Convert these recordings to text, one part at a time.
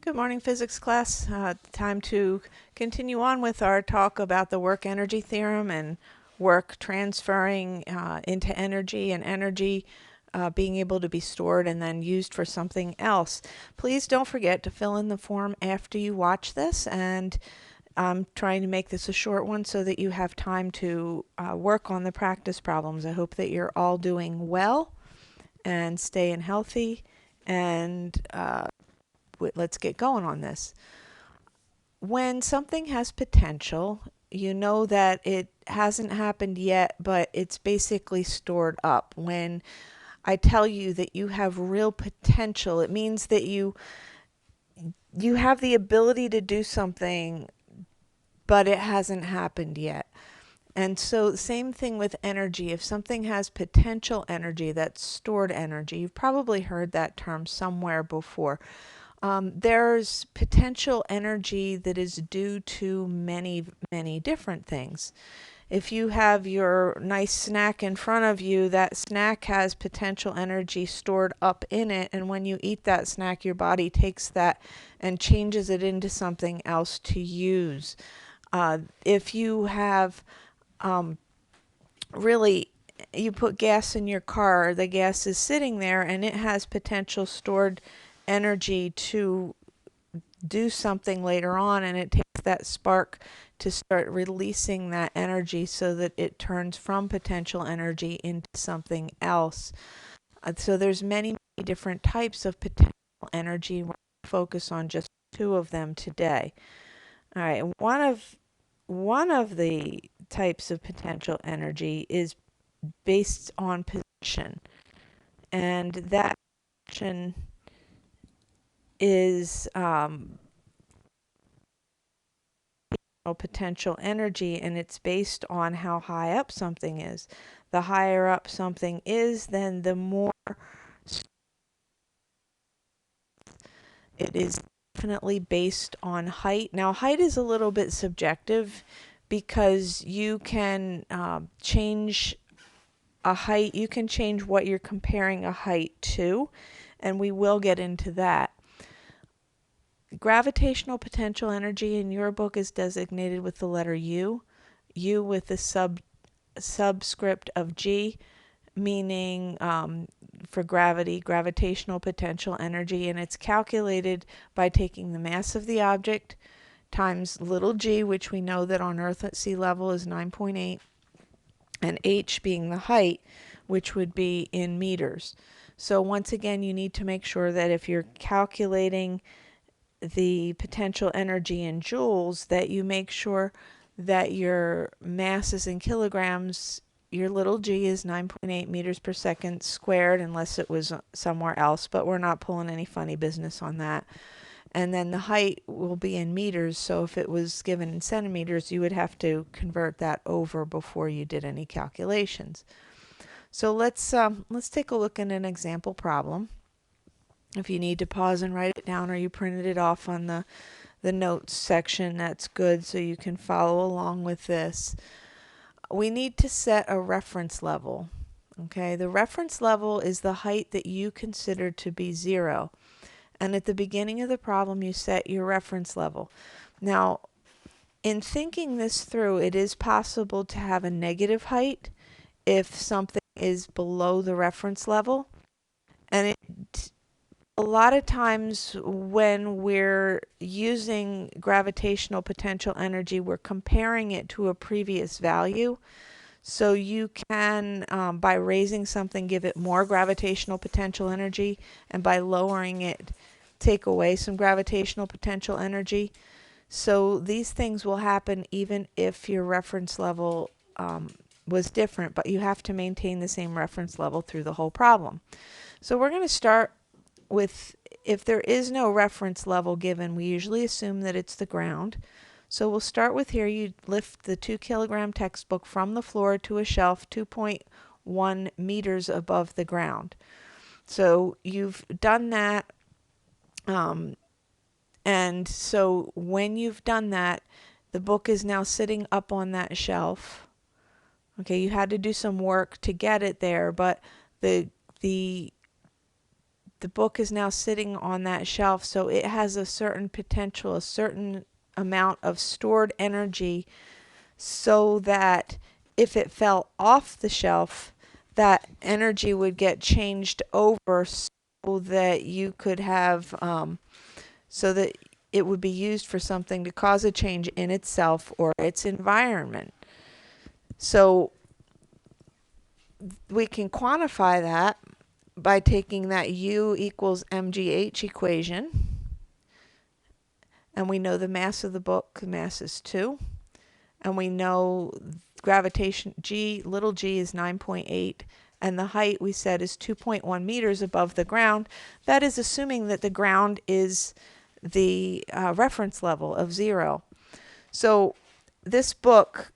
Good morning, physics class. Time to continue on with our talk about the work energy theorem and work transferring into energy and energy being able to be stored and then used for something else. Please don't forget to fill in the form after you watch this, and I'm trying to make this a short one so that you have time to work on the practice problems. I hope that you're all doing well and staying healthy, and let's get going on this. When something has potential, you know that it hasn't happened yet, but it's basically stored up. When I tell you that you have real potential, it means that you have the ability to do something, but it hasn't happened yet. And so the same thing with energy. If something has potential energy, that's stored energy. You've probably heard that term somewhere before. There's potential energy that is due to many, many different things. If you have your nice snack in front of you, that snack has potential energy stored up in it, and when you eat that snack, your body takes that and changes it into something else to use. If you have really you put gas in your car, the gas is sitting there and it has potential stored energy to do something later on, and it takes that spark to start releasing that energy so that it turns from potential energy into something else. So there's many, many different types of potential energy. We're going to focus on just two of them today. All right, one of the types of potential energy is based on position, and that position is potential energy, and it's based on how high up something is. The higher up something is, then the more it is definitely based on height. Now, height is a little bit subjective because you can change a height. You can change what you're comparing a height to, and we will get into that. Gravitational potential energy in your book is designated with the letter U. U with the subscript of G, meaning for gravity, gravitational potential energy, and it's calculated by taking the mass of the object times little g, which we know that on Earth at sea level is 9.8, and h being the height, which would be in meters. So once again, you need to make sure that if you're calculating the potential energy in joules, that you make sure that your mass is in kilograms. Your little g is 9.8 meters per second squared, unless it was somewhere else, but we're not pulling any funny business on that. And then the height will be in meters, so if it was given in centimeters, you would have to convert that over before you did any calculations. So let's take a look at an example problem. If you need to pause and write it down, or you printed it off on the notes section, that's good, so you can follow along with this. We need to set a reference level. Okay, the reference level is the height that you consider to be 0. And at the beginning of the problem, you set your reference level. Now, in thinking this through, it is possible to have a negative height if something is below the reference level. And a lot of times when we're using gravitational potential energy, we're comparing it to a previous value. So you can, by raising something, give it more gravitational potential energy, and by lowering it, take away some gravitational potential energy. So these things will happen even if your reference level was different, but you have to maintain the same reference level through the whole problem. So we're going to start with, if there is no reference level given, we usually assume that it's the ground. So we'll start with here. You lift the 2-kilogram textbook from the floor to a shelf 2.1 meters above the ground. So you've done that. And so when you've done that, the book is now sitting up on that shelf. Okay, you had to do some work to get it there, but the the book is now sitting on that shelf, so it has a certain potential, a certain amount of stored energy, so that if it fell off the shelf, that energy would get changed over so that you could have, so that it would be used for something to cause a change in itself or its environment. So we can quantify that by taking that U equals mgh equation. And we know the mass of the book, the mass is 2. And we know gravitation, G, little g is 9.8. And the height we said is 2.1 meters above the ground. That is assuming that the ground is the reference level of 0. So this book,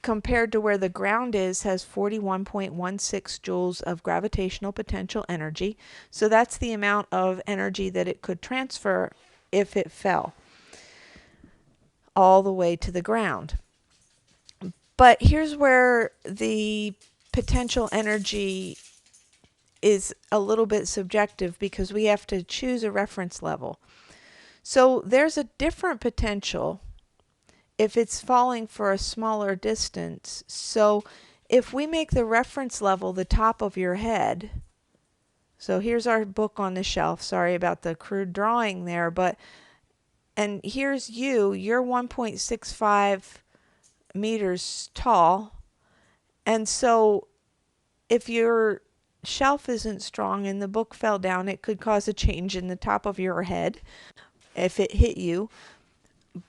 compared to where the ground is, has 41.16 joules of gravitational potential energy. So that's the amount of energy that it could transfer if it fell all the way to the ground. But here's where the potential energy is a little bit subjective, because we have to choose a reference level. So there's a different potential if it's falling for a smaller distance. So if we make the reference level the top of your head, so here's our book on the shelf. Sorry about the crude drawing there, and here's you're 1.65 meters tall. And so if your shelf isn't strong and the book fell down, it could cause a change in the top of your head if it hit you.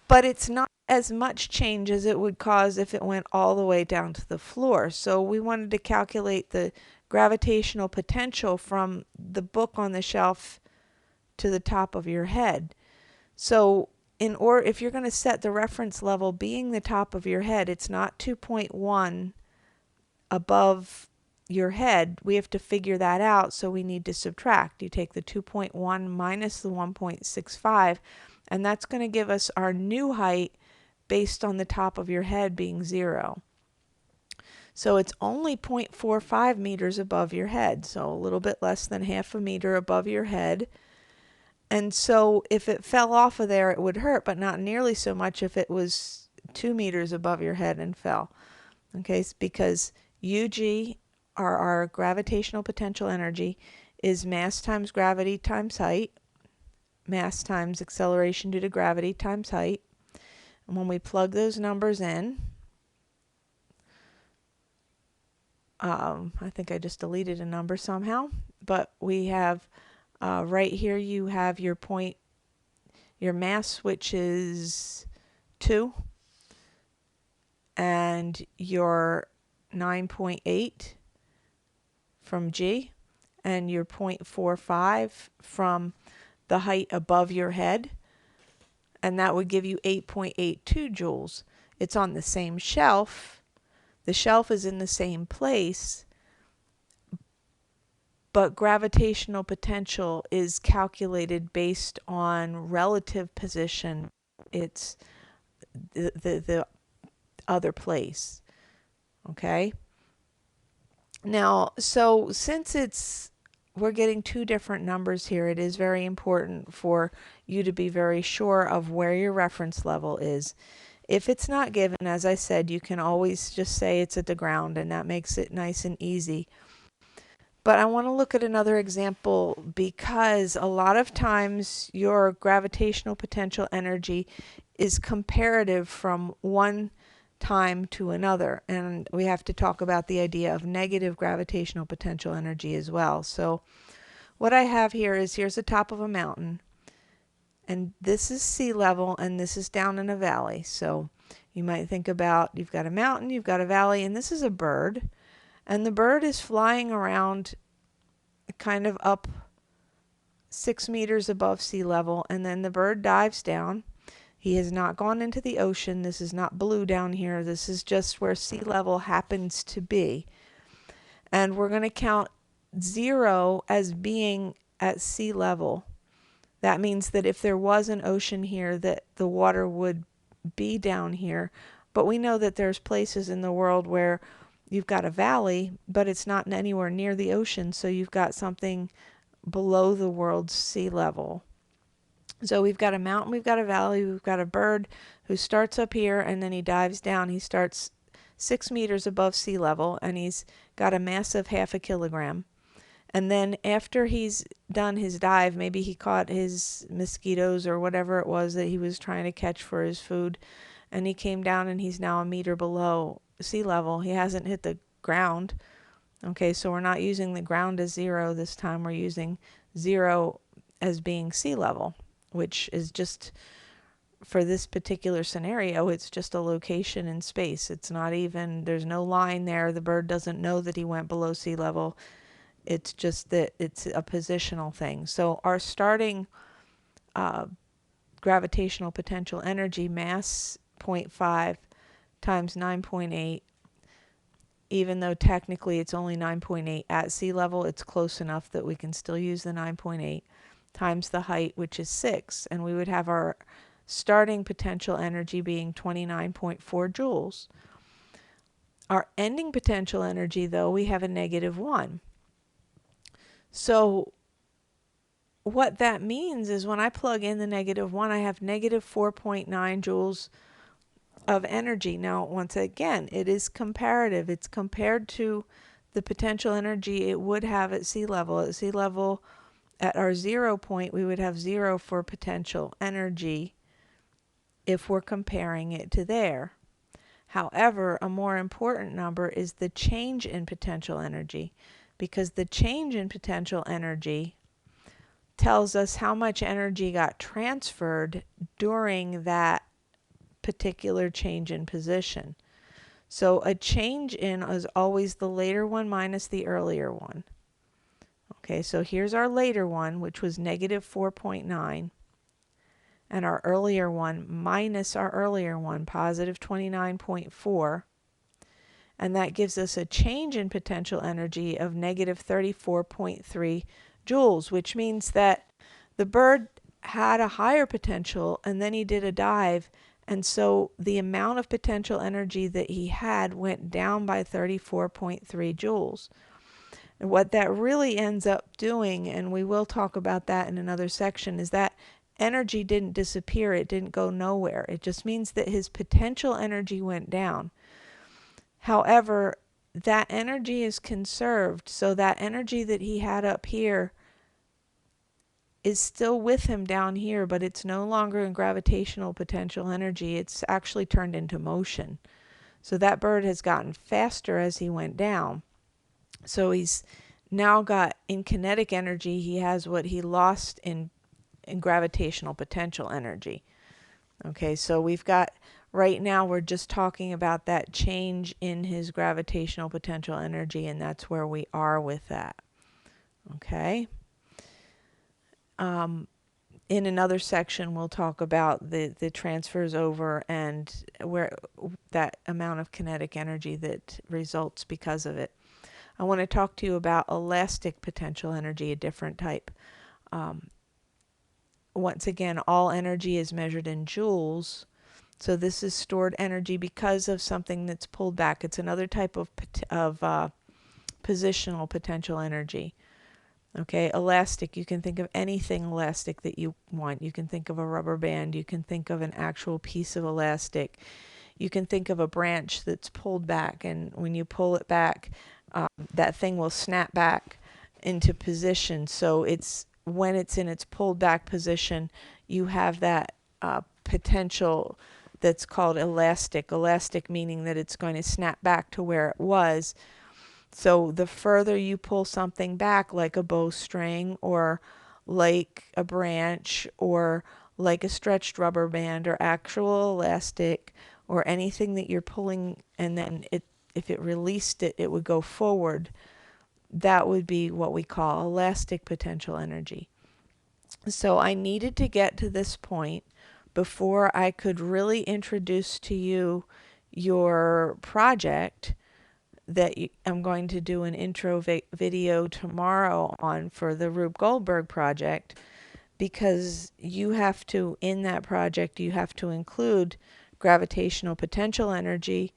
But it's not as much change as it would cause if it went all the way down to the floor. So we wanted to calculate the gravitational potential from the book on the shelf to the top of your head. So if you're going to set the reference level being the top of your head, it's not 2.1 above your head. We have to figure that out, so we need to subtract. You take the 2.1 minus the 1.65, and that's going to give us our new height based on the top of your head being 0. So it's only 0.45 meters above your head, so a little bit less than half a meter above your head. And so if it fell off of there, it would hurt, but not nearly so much if it was 2 meters above your head and fell. Okay, because UG, our gravitational potential energy, is mass times gravity times height, mass times acceleration due to gravity times height. And when we plug those numbers in, I think I just deleted a number somehow, but we have right here, you have your mass, which is 2, and your 9.8 from G, and your 0.45 from the height above your head, and that would give you 8.82 joules. It's on the same shelf. The shelf is in the same place, but gravitational potential is calculated based on relative position. It's the other place. Okay? Now, so since we're getting 2 different numbers here, it is very important for you to be very sure of where your reference level is. If it's not given, as I said, you can always just say it's at the ground, and that makes it nice and easy. But I want to look at another example, because a lot of times your gravitational potential energy is comparative from one time to another, and we have to talk about the idea of negative gravitational potential energy as well. So what I have here is, here's the top of a mountain, and this is sea level, and this is down in a valley. So you might think about, you've got a mountain, you've got a valley, and this is a bird, and the bird is flying around kind of up 6 meters above sea level, and then the bird dives down. He has not gone into the ocean. This is not blue down here. This is just where sea level happens to be. And we're going to count 0 as being at sea level. That means that if there was an ocean here, that the water would be down here. But we know that there's places in the world where you've got a valley, but it's not anywhere near the ocean, so you've got something below the world's sea level. So we've got a mountain, we've got a valley, we've got a bird who starts up here and then he dives down. He starts 6 meters above sea level and he's got a mass of 0.5 kilogram. And then after he's done his dive, maybe he caught his mosquitoes or whatever it was that he was trying to catch for his food, and he came down and he's now a meter below sea level. He hasn't hit the ground. Okay, so we're not using the ground as zero this time. We're using zero as being sea level, which is just, for this particular scenario, it's just a location in space. It's not even, there's no line there. The bird doesn't know that he went below sea level. It's just that it's a positional thing. So our starting gravitational potential energy, mass 0.5 times 9.8, even though technically it's only 9.8 at sea level, it's close enough that we can still use the 9.8 times the height, which is 6. And we would have our starting potential energy being 29.4 joules. Our ending potential energy, though, we have a -1. So what that means is when I plug in the -1, I have -4.9 joules of energy. Now, once again, it is comparative. It's compared to the potential energy it would have at sea level. At sea level, at our 0 point, we would have 0 for potential energy if we're comparing it to there. However, a more important number is the change in potential energy, because the change in potential energy tells us how much energy got transferred during that particular change in position. So a change in is always the later one minus the earlier one. Okay, so here's our later one, which was -4.9, and our earlier one minus our earlier one, positive 29.4. And that gives us a change in potential energy of -34.3 joules, which means that the bird had a higher potential and then he did a dive, and so the amount of potential energy that he had went down by 34.3 joules. And what that really ends up doing, and we will talk about that in another section, is that energy didn't disappear, it didn't go nowhere. It just means that his potential energy went down. However, that energy is conserved, so that energy that he had up here is still with him down here, but it's no longer in gravitational potential energy. It's actually turned into motion. So that bird has gotten faster as he went down. So he's now got, in kinetic energy, he has what he lost in gravitational potential energy. Okay, so we've got, right now we're just talking about that change in his gravitational potential energy, and that's where we are with that. Okay. In another section, we'll talk about the transfers over and where that amount of kinetic energy that results because of it. I want to talk to you about elastic potential energy, a different type. Once again, all energy is measured in joules. So this is stored energy because of something that's pulled back. It's another type of positional potential energy. Okay, elastic, you can think of anything elastic that you want. You can think of a rubber band. You can think of an actual piece of elastic. You can think of a branch that's pulled back, and when you pull it back, that thing will snap back into position. So it's, when it's in its pulled back position, you have that potential that's called elastic. Elastic meaning that it's going to snap back to where it was. So the further you pull something back, like a bowstring or like a branch or like a stretched rubber band or actual elastic or anything that you're pulling, and then if it released it, it would go forward. That would be what we call elastic potential energy. So I needed to get to this point before I could really introduce to you your project that I'm going to do an intro video tomorrow on for the Rube Goldberg project, because you have to, in that project, you have to include gravitational potential energy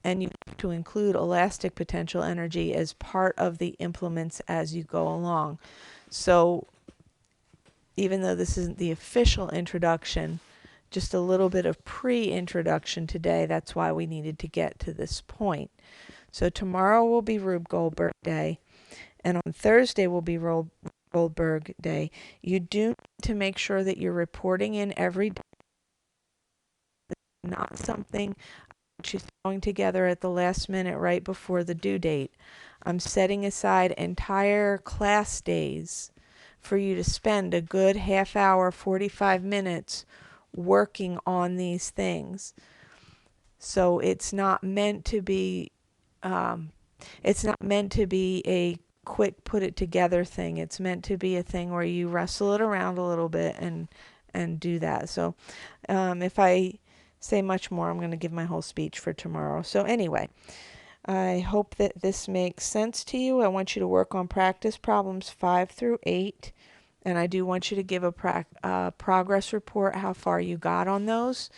and you have to include elastic potential energy as part of the implements as you go along. So even though this isn't the official introduction, just a little bit of pre-introduction today. That's why we needed to get to this point. So tomorrow will be Rube Goldberg Day, and on Thursday will be Goldberg Day. You do need to make sure that you're reporting in every day, not something she's throwing together at the last minute right before the due date. I'm setting aside entire class days for you to spend a good half hour, 45 minutes working on these things. So it's not meant to be a quick put it together thing. It's meant to be a thing where you wrestle it around a little bit and do that. So if I say much more, I'm going to give my whole speech for tomorrow. So anyway, I hope that this makes sense to you. I want you to work on practice problems 5 through 8. And I do want you to give a progress report, how far you got on those.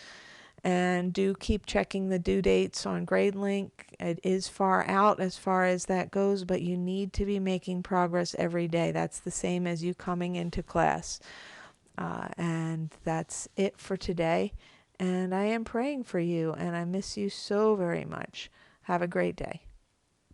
And do keep checking the due dates on GradeLink. It is far out as far as that goes, but you need to be making progress every day. That's the same as you coming into class. And that's it for today. And I am praying for you, and I miss you so very much. Have a great day.